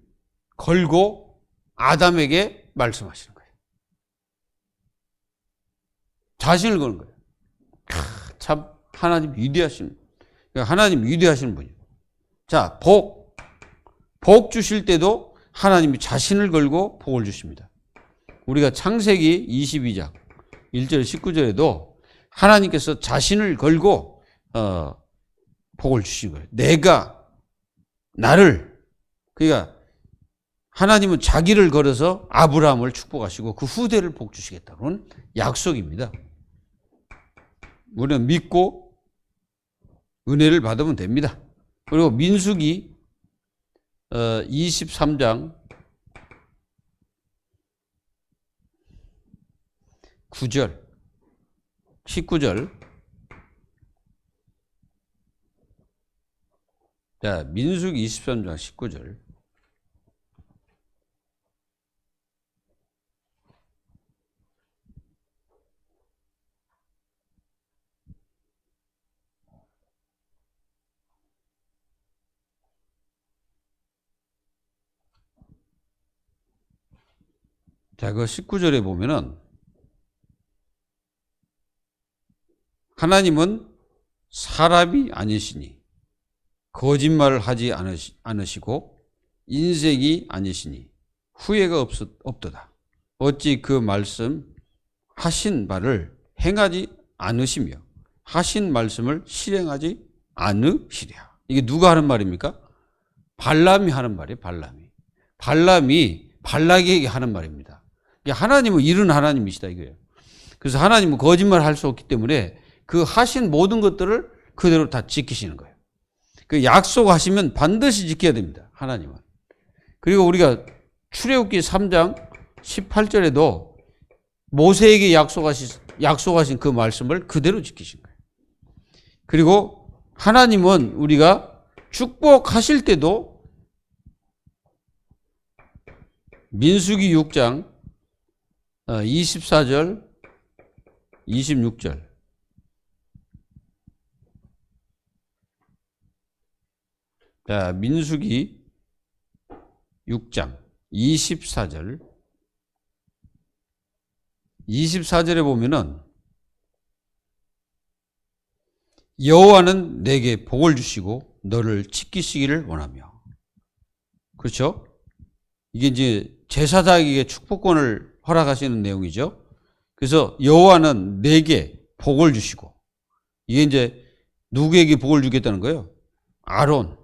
걸고 아담에게 말씀하시는 거예요. 자신을 거는 거예요. 참 하나님 위대하신, 하나님 위대하신 분이에요. 자, 복 주실 때도 하나님이 자신을 걸고 복을 주십니다. 우리가 창세기 22장 1절 19절에도 하나님께서 자신을 걸고 복을 주신 거예요. 내가 나를, 그러니까 하나님은 자기를 걸어서 아브라함을 축복하시고 그 후대를 복 주시겠다는 약속입니다. 우리는 믿고 은혜를 받으면 됩니다. 그리고 민수기 23장 9절 19절. 자, 민수기 23장 19절. 자, 그 19절에 보면은 하나님은 사람이 아니시니 거짓말을 하지 않으시고 인색이 아니시니 후회가 없도다. 어찌 그 말씀 하신 바를 행하지 않으시며 하신 말씀을 실행하지 않으시랴. 이게 누가 하는 말입니까? 발람이 하는 말이에요. 발람이 발락에게 하는 말입니다. 하나님은 이런 하나님이시다 이거예요. 그래서 하나님은 거짓말 할 수 없기 때문에 그 하신 모든 것들을 그대로 다 지키시는 거예요. 그 약속하시면 반드시 지켜야 됩니다. 하나님은. 그리고 우리가 출애굽기 3장 18절에도 모세에게 약속하신 그 말씀을 그대로 지키신 거예요. 그리고 하나님은 우리가 축복하실 때도 민수기 6장 24절 26절. 자, 민수기 6장 24절. 24절에 보면은 여호와는 내게 복을 주시고 너를 지키시기를 원하며. 그렇죠? 이게 이제 제사장에게 축복권을 허락하시는 내용이죠. 그래서 여호와는 내게 복을 주시고, 이게 이제 누구에게 복을 주겠다는 거예요? 아론.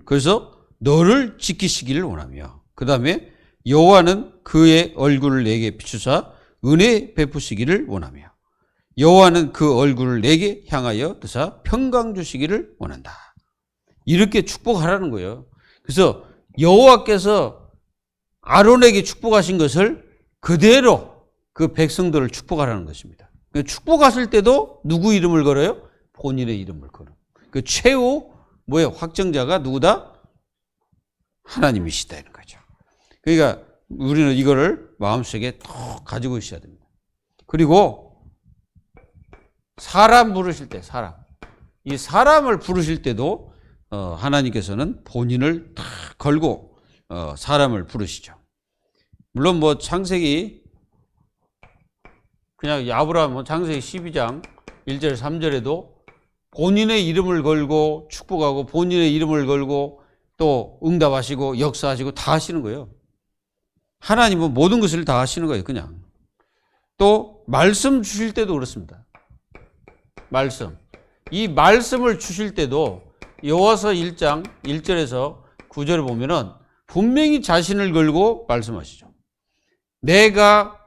그래서 너를 지키시기를 원하며, 그 다음에 여호와는 그의 얼굴을 내게 비추사 은혜 베푸시기를 원하며, 여호와는 그 얼굴을 내게 향하여 드사 평강 주시기를 원한다. 이렇게 축복하라는 거예요. 그래서 여호와께서 아론에게 축복하신 것을 그대로 그 백성들을 축복하라는 것입니다. 축복하실 때도 누구 이름을 걸어요? 본인의 이름을 걸어. 그 최후 뭐예요? 확정자가 누구다? 하나님이시다 이런 거죠. 그러니까 우리는 이거를 마음속에 더 가지고 있어야 됩니다. 그리고 사람 부르실 때, 이 사람을 부르실 때도 하나님께서는 본인을 다 걸고 사람을 부르시죠. 물론 뭐 창세기, 그냥 아브라함은 창세기 12장 1절, 3절에도 본인의 이름을 걸고 축복하고 본인의 이름을 걸고 또 응답하시고 역사하시고 다 하시는 거예요. 하나님은 모든 것을 다 하시는 거예요. 그냥. 또 말씀 주실 때도 그렇습니다. 말씀. 이 말씀을 주실 때도 여호와서 1장 1절에서 9절을 보면은 분명히 자신을 걸고 말씀하시죠. 내가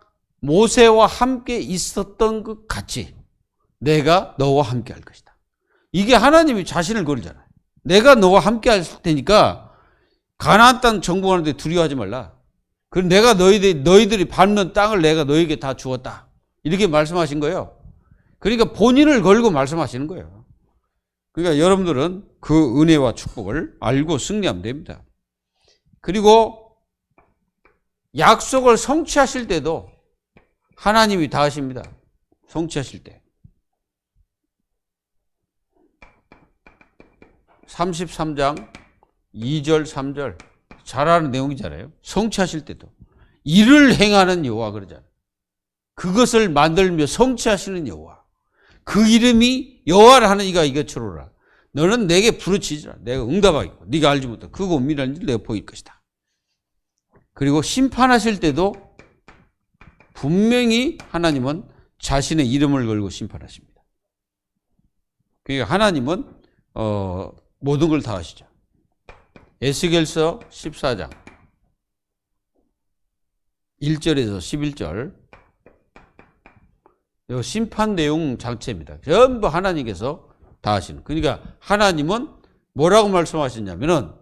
모세와 함께 있었던 것 같이 내가 너와 함께 할 것이다. 이게 하나님이 자신을 걸잖아요. 내가 너와 함께 할 테니까 가나안 땅 정복하는데 두려워하지 말라. 그럼 내가 너희들이 밟는 땅을 내가 너희에게 다 주었다. 이렇게 말씀하신 거예요. 그러니까 본인을 걸고 말씀하시는 거예요. 그러니까 여러분들은 그 은혜와 축복을 알고 승리하면 됩니다. 그리고 약속을 성취하실 때도 하나님이 다 하십니다. 성취하실 때. 33장 2절 3절 잘 아는 내용이잖아요. 성취하실 때도 이를 행하는 여호와 그러잖아요. 그것을 만들며 성취하시는 여호와. 그 이름이 여호와를 하는 이가 이것으로라. 너는 내게 부르짖으라. 내가 응답하겠고 네가 알지 못한 그거 은밀한 일 내가 보일 것이다. 그리고 심판하실 때도 분명히 하나님은 자신의 이름을 걸고 심판하십니다. 그러니까 하나님은 모든 걸 다 하시죠. 에스겔서 14장 1절에서 11절 이 심판 내용 자체입니다. 전부 하나님께서 다 하시는. 그러니까 하나님은 뭐라고 말씀하셨냐면은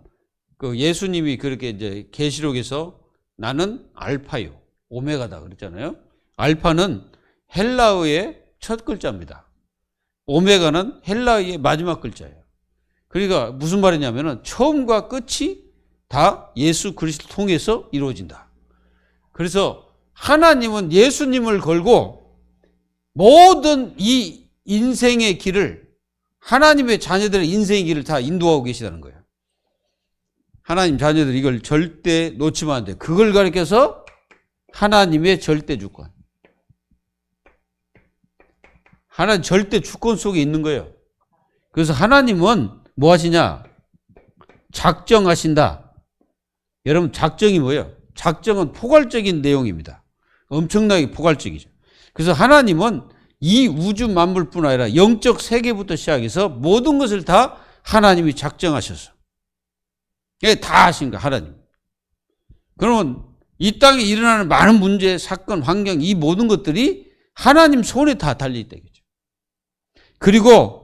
그 예수님이 그렇게 이제 계시록에서 나는 알파요 오메가다 그랬잖아요. 알파는 헬라어의 첫 글자입니다. 오메가는 헬라어의 마지막 글자예요. 그러니까 무슨 말이냐면은 처음과 끝이 다 예수 그리스도를 통해서 이루어진다. 그래서 하나님은 예수님을 걸고 모든 이 인생의 길을 하나님의 자녀들의 인생의 길을 다 인도하고 계시다는 거예요. 하나님 자녀들이 이걸 절대 놓치면 안 돼. 그걸 가리켜서 하나님의 절대 주권. 하나님 절대 주권 속에 있는 거예요. 그래서 하나님은 뭐 하시냐? 작정하신다. 여러분 작정이 뭐예요? 작정은 포괄적인 내용입니다. 엄청나게 포괄적이죠. 그래서 하나님은 이 우주 만물뿐 아니라 영적 세계부터 시작해서 모든 것을 다 하나님이 작정하셔서 다 하신 거야 하나님. 그러면 이 땅에 일어나는 많은 문제, 사건, 환경 이 모든 것들이 하나님 손에 다 달려있다 이거죠. 그리고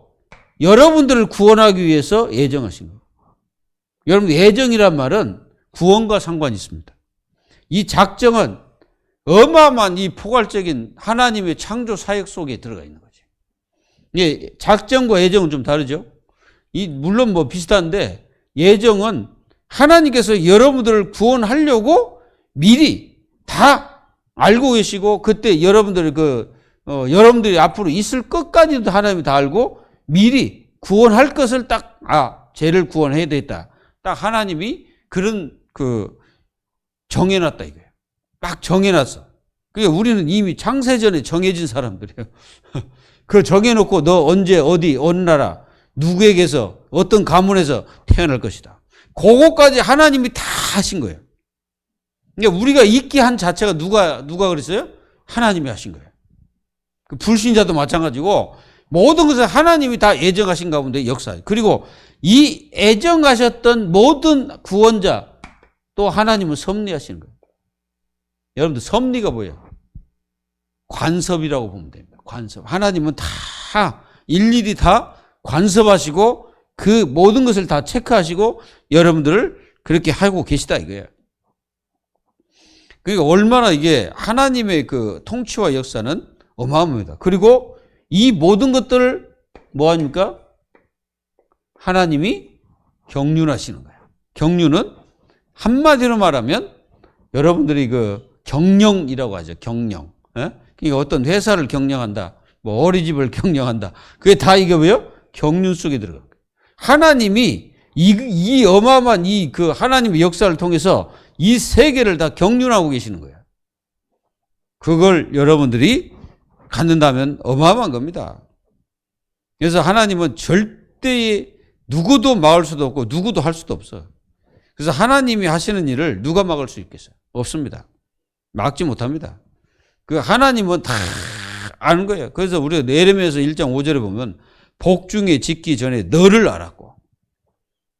여러분들을 구원하기 위해서 예정하신 거예요. 여러분 예정이란 말은 구원과 상관이 있습니다. 이 작정은 어마어마한 이 포괄적인 하나님의 창조 사역 속에 들어가 있는 거지. 예, 작정과 예정은 좀 다르죠. 물론 뭐 비슷한데 예정은 하나님께서 여러분들을 구원하려고 미리 다 알고 계시고 그때 여러분들이 여러분들이 앞으로 있을 것까지도 하나님이 다 알고 미리 구원할 것을 딱 쟤를 구원해야 되겠다. 딱 하나님이 그런 정해놨다 이거예요. 막 정해놨어. 그러니까 우리는 이미 창세전에 정해진 사람들이에요. 그 정해놓고 너 언제 어디 어느 나라 누구에게서 어떤 가문에서 태어날 것이다. 그거까지 하나님이 다 하신 거예요. 그러니까 우리가 있게 한 자체가 누가 그랬어요? 하나님이 하신 거예요. 그 불신자도 마찬가지고 모든 것을 하나님이 다 예정하신 가운데 역사. 그리고 이 예정하셨던 모든 구원자 또 하나님은 섭리하시는 거예요. 여러분들 섭리가 뭐예요? 관섭이라고 보면 됩니다. 관섭. 하나님은 다 일일이 다 관섭하시고 그 모든 것을 다 체크하시고 여러분들을 그렇게 하고 계시다 이거예요. 그러니까 얼마나 이게 하나님의 그 통치와 역사는 어마어마합니다. 그리고 이 모든 것들을 뭐 합니까? 하나님이 경륜하시는 거예요. 경륜은 한마디로 말하면 여러분들이 경영이라고 하죠. 경영. 그러니까 어떤 회사를 경영한다. 뭐 어린이집을 경영한다. 그게 다 이게 뭐예요? 경륜 속에 들어가요. 하나님이 이 어마어마한 하나님의 역사를 통해서 이 세계를 다 경륜하고 계시는 거예요. 그걸 여러분들이 갖는다면 어마어마한 겁니다. 그래서 하나님은 절대 누구도 막을 수도 없고 누구도 할 수도 없어요. 그래서 하나님이 하시는 일을 누가 막을 수 있겠어요? 없습니다. 막지 못합니다. 그 하나님은 다 아는 거예요. 그래서 우리가 예레미야서 1장 5절에 보면 복중에 짓기 전에 너를 알았고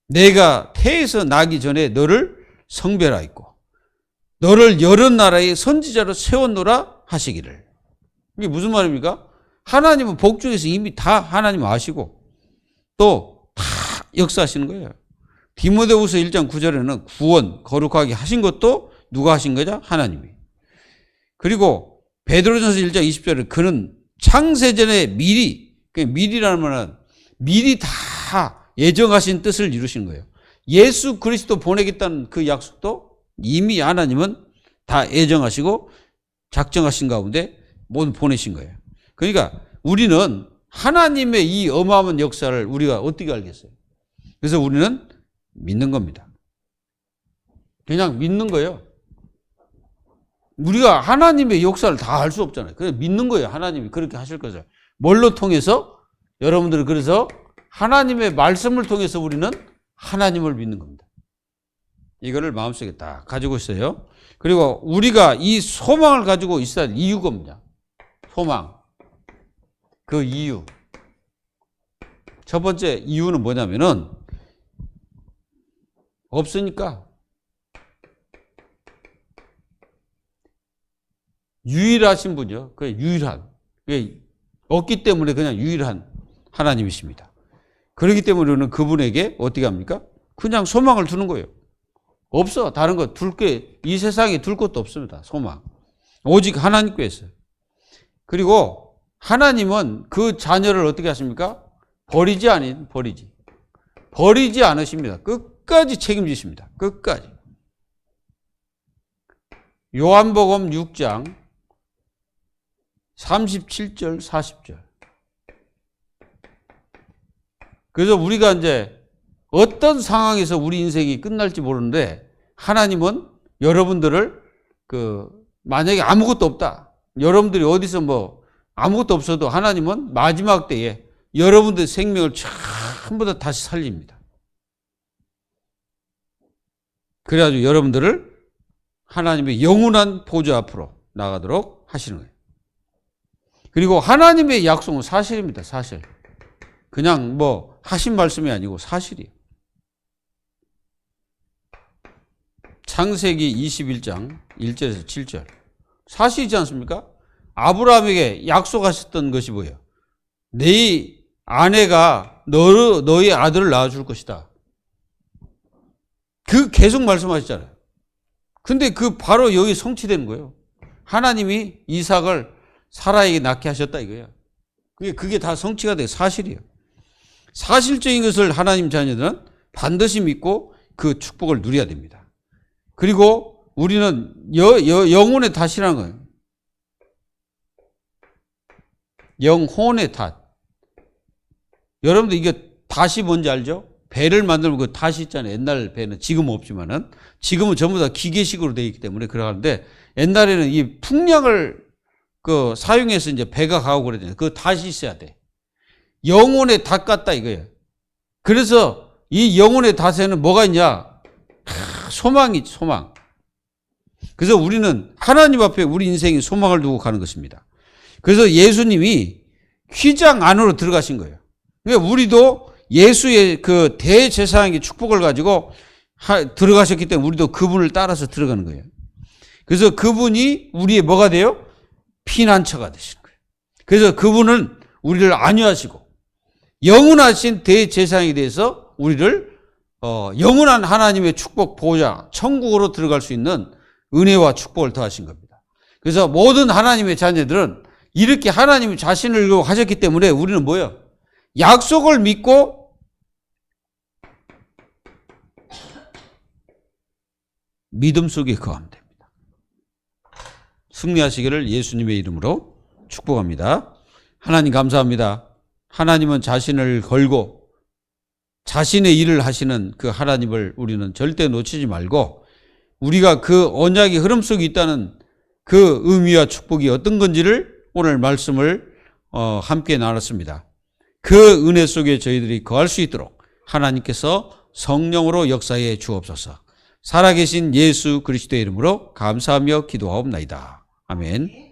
내가 태에서 나기 전에 너를 성별하였고 너를 여러 나라의 선지자로 세웠노라 하시기를. 이게 무슨 말입니까? 하나님은 복중에서 이미 다 하나님 아시고 또 다 역사하시는 거예요. 디모데후서 1장 9절에는 구원 거룩하게 하신 것도 누가 하신 거죠? 하나님이. 그리고 베드로전서 1장 20절에 그는 창세전에 미리라는 말은 미리 다 예정하신 뜻을 이루신 거예요. 예수 그리스도 보내겠다는 그 약속도 이미 하나님은 다 예정하시고 작정하신 가운데 모두 보내신 거예요. 그러니까 우리는 하나님의 이 어마어마한 역사를 우리가 어떻게 알겠어요? 그래서 우리는 믿는 겁니다. 그냥 믿는 거예요. 우리가 하나님의 역사를 다 알 수 없잖아요. 그냥 믿는 거예요. 하나님이 그렇게 하실 거죠. 뭘로 통해서? 여러분들 그래서 하나님의 말씀을 통해서 우리는 하나님을 믿는 겁니다. 이거를 마음속에 딱 가지고 있어요. 그리고 우리가 이 소망을 가지고 있어야 할 이유가 뭐냐? 소망. 그 이유. 첫 번째 이유는 뭐냐면은 없으니까. 유일하신 분이요. 그 유일한. 없기 때문에 그냥 유일한 하나님이십니다. 그렇기 때문에 우리는 그분에게 어떻게 합니까? 그냥 소망을 두는 거예요. 없어. 다른 거 이 세상에 둘 것도 없습니다. 소망. 오직 하나님께 있어요. 그리고 하나님은 그 자녀를 어떻게 하십니까? 버리지 않으십니다. 끝까지 책임지십니다. 끝까지. 요한복음 6장 37절 40절. 그래서 우리가 이제 어떤 상황에서 우리 인생이 끝날지 모르는데 하나님은 여러분들을 만약에 아무것도 없다. 여러분들이 어디서 아무것도 없어도 하나님은 마지막 때에 여러분들의 생명을 전부 다 다시 살립니다. 그래가지고 여러분들을 하나님의 영원한 보좌 앞으로 나가도록 하시는 거예요. 그리고 하나님의 약속은 사실입니다. 사실. 그냥 하신 말씀이 아니고 사실이에요. 창세기 21장 1절에서 7절. 사실이지 않습니까? 아브라함에게 약속하셨던 것이 뭐예요? 네 아내가 너의 아들을 낳아줄 것이다. 계속 말씀하셨잖아요. 근데 바로 여기 성취되는 거예요. 하나님이 이삭을 사라에게 낳게 하셨다 이거예요. 그게 다 성취가 돼요. 사실이에요. 사실적인 것을 하나님 자녀들은 반드시 믿고 그 축복을 누려야 됩니다. 그리고 우리는 영혼의 탓이라는 거예요. 영혼의 탓. 여러분들 이게 탓이 뭔지 알죠? 배를 만들면 그 탓이 있잖아요. 옛날 배는 지금은 없지만은 지금은 전부 다 기계식으로 되어 있기 때문에 그러는데 옛날에는 이 풍량을 사용해서 이제 배가 가고 그러잖아요. 그 탓이 있어야 돼. 영혼의 탓 같다 이거예요. 그래서 이 영혼의 탓에는 뭐가 있냐? 소망이 소망. 그래서 우리는 하나님 앞에 우리 인생에 소망을 두고 가는 것입니다. 그래서 예수님이 휘장 안으로 들어가신 거예요. 그러니까 우리도 예수의 그 대제사장의 축복을 가지고 들어가셨기 때문에 우리도 그분을 따라서 들어가는 거예요. 그래서 그분이 우리의 뭐가 돼요? 피난처가 되시는 거예요. 그래서 그분은 우리를 안위하시고 영원하신 대제사장에 대해서 우리를 영원한 하나님의 축복 보호자 천국으로 들어갈 수 있는 은혜와 축복을 더하신 겁니다. 그래서 모든 하나님의 자녀들은 이렇게 하나님이 자신을 하셨기 때문에 우리는 뭐예요? 약속을 믿고 믿음 속에 거하면 됩니다. 승리하시기를 예수님의 이름으로 축복합니다. 하나님 감사합니다. 하나님은 자신을 걸고 자신의 일을 하시는 그 하나님을 우리는 절대 놓치지 말고 우리가 그 언약의 흐름 속에 있다는 그 의미와 축복이 어떤 건지를 오늘 말씀을 함께 나눴습니다. 그 은혜 속에 저희들이 거할 수 있도록 하나님께서 성령으로 역사해 주옵소서. 살아계신 예수 그리스도의 이름으로 감사하며 기도하옵나이다. 아멘.